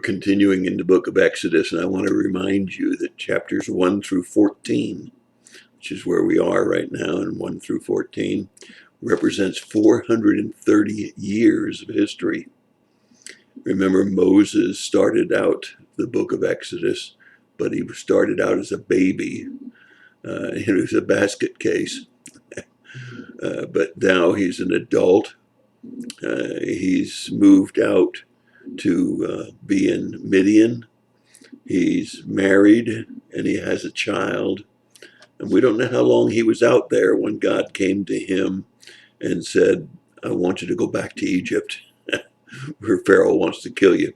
continuing in the book of Exodus, and I want to remind you that chapters 1 through 14, which is where we are right now, and 1 through 14, represents 430 years of history. Remember, Moses started out the book of Exodus, but he started out as a baby. It was a basket case. But now he's an adult. He's moved out to be in Midian. He's married and he has a child. And we don't know how long he was out there when God came to him and said, I want you to go back to Egypt, where Pharaoh wants to kill you.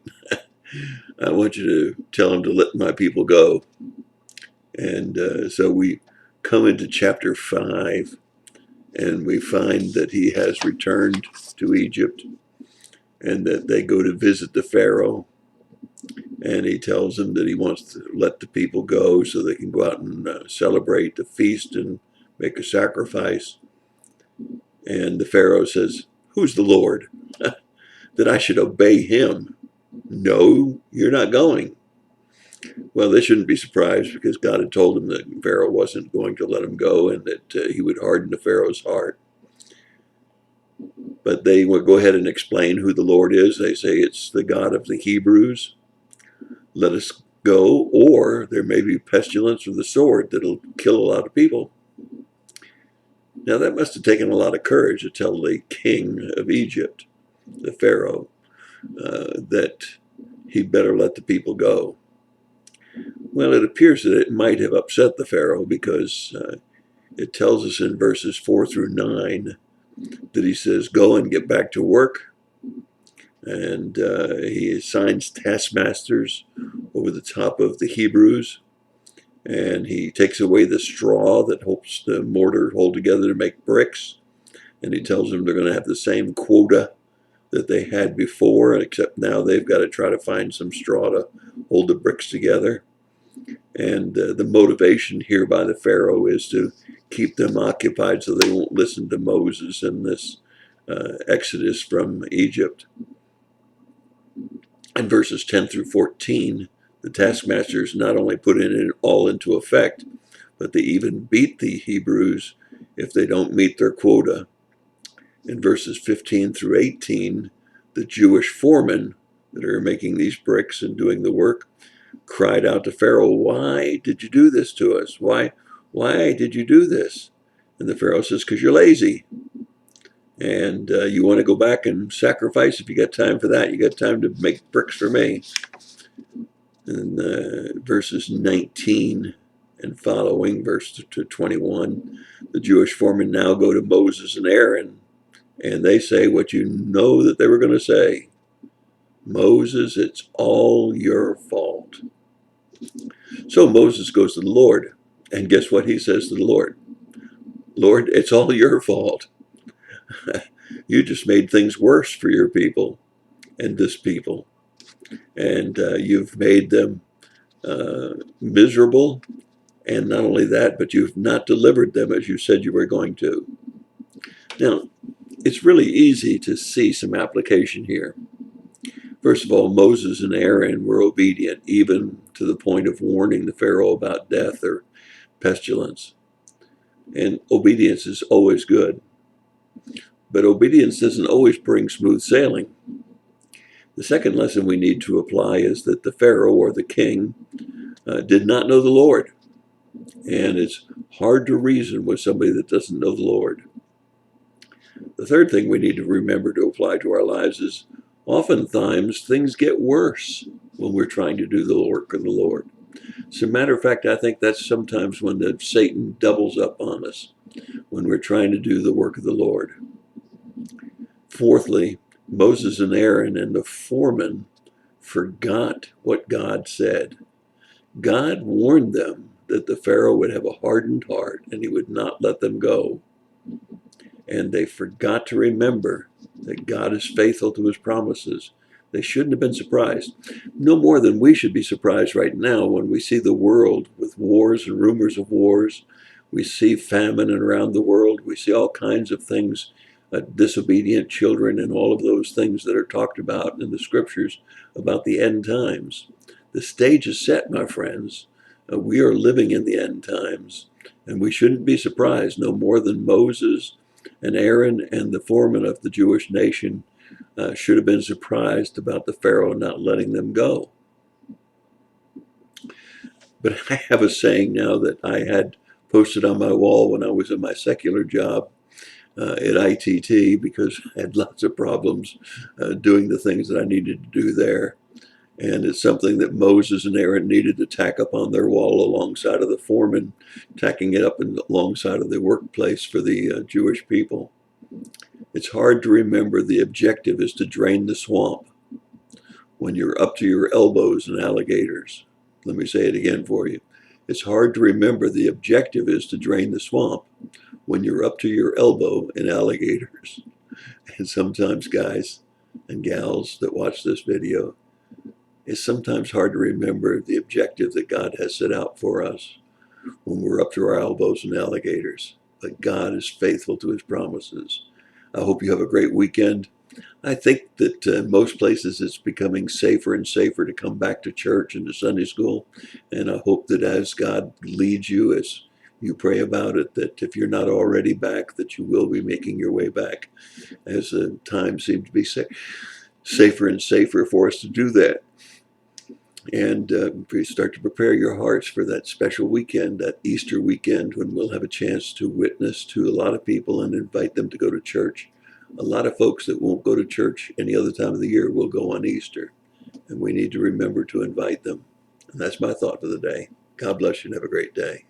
I want you to tell him to let my people go. And so we come into chapter 5, and we find that he has returned to Egypt, and that they go to visit the Pharaoh, and he tells them that he wants to let the people go so they can go out and celebrate the feast and make a sacrifice. And the Pharaoh says, who's the Lord? That I should obey him? No, you're not going. Well, they shouldn't be surprised, because God had told them that Pharaoh wasn't going to let him go, and that he would harden the Pharaoh's heart. But they will go ahead and explain who the Lord is. They say it's the God of the Hebrews. Let us go, or there may be pestilence or the sword that'll kill a lot of people. Now that must have taken a lot of courage to tell the king of Egypt, the Pharaoh, that he better let the people go. Well, it appears that it might have upset the Pharaoh, because it tells us in verses 4 through 9 that he says, go and get back to work. And he assigns taskmasters over the top of the Hebrews. And he takes away the straw that helps the mortar hold together to make bricks. And he tells them they're going to have the same quota that they had before, except now they've got to try to find some straw to hold the bricks together. And the motivation here by the Pharaoh is to keep them occupied so they won't listen to Moses in this exodus from Egypt. In verses 10 through 14, the taskmasters not only put it all into effect, but they even beat the Hebrews if they don't meet their quota. In verses 15 through 18, the Jewish foremen that are making these bricks and doing the work cried out to Pharaoh, why did you do this to us? Why did you do this? And the Pharaoh says, because you're lazy. And you want to go back and sacrifice. If you got time for that, you got time to make bricks for me. And verses 19 and following, verse 21, the Jewish foremen now go to Moses and Aaron, and they say what you know that they were going to say. Moses, it's all your fault. So Moses goes to the Lord, and guess what he says to the Lord? Lord, it's all your fault. You just made things worse for your people and this people. And you've made them miserable. And not only that, but you've not delivered them as you said you were going to. Now, it's really easy to see some application here. First of all, Moses and Aaron were obedient, even to the point of warning the Pharaoh about death or pestilence. And obedience is always good. But obedience doesn't always bring smooth sailing. The second lesson we need to apply is that the Pharaoh, or the king, did not know the Lord. And it's hard to reason with somebody that doesn't know the Lord. The third thing we need to remember to apply to our lives is oftentimes things get worse when we're trying to do the work of the Lord. As a matter of fact, I think that's sometimes when Satan doubles up on us, when we're trying to do the work of the Lord. Fourthly, Moses and Aaron and the foreman forgot what God said. God warned them that the Pharaoh would have a hardened heart and he would not let them go. And they forgot to remember that God is faithful to his promises. They shouldn't have been surprised. No more than we should be surprised right now when we see the world with wars and rumors of wars. We see famine around the world. We see all kinds of things disobedient children, and all of those things that are talked about in the scriptures about the end times. The stage is set, my friends. We are living in the end times, and we shouldn't be surprised no more than Moses and Aaron and the foreman of the Jewish nation should have been surprised about the Pharaoh not letting them go. But I have a saying now that I had posted on my wall when I was in my secular job at ITT, because I had lots of problems doing the things that I needed to do there. And it's something that Moses and Aaron needed to tack up on their wall alongside of the foreman, tacking it up alongside of the workplace for the Jewish people. It's hard to remember the objective is to drain the swamp when you're up to your elbows in alligators. Let me say it again for you. It's hard to remember the objective is to drain the swamp when you're up to your elbow in alligators. And sometimes, guys and gals that watch this video, it's sometimes hard to remember the objective that God has set out for us when we're up to our elbows in alligators. But God is faithful to his promises. I hope you have a great weekend. I think that in most places it's becoming safer and safer to come back to church and to Sunday school. And I hope that as God leads you, as you pray about it, that if you're not already back, that you will be making your way back, as the time seems to be safer and safer for us to do that. And please start to prepare your hearts for that special weekend, that Easter weekend, when we'll have a chance to witness to a lot of people and invite them to go to church. A lot of folks that won't go to church any other time of the year will go on Easter, and we need to remember to invite them. And that's my thought for the day. God bless you and have a great day.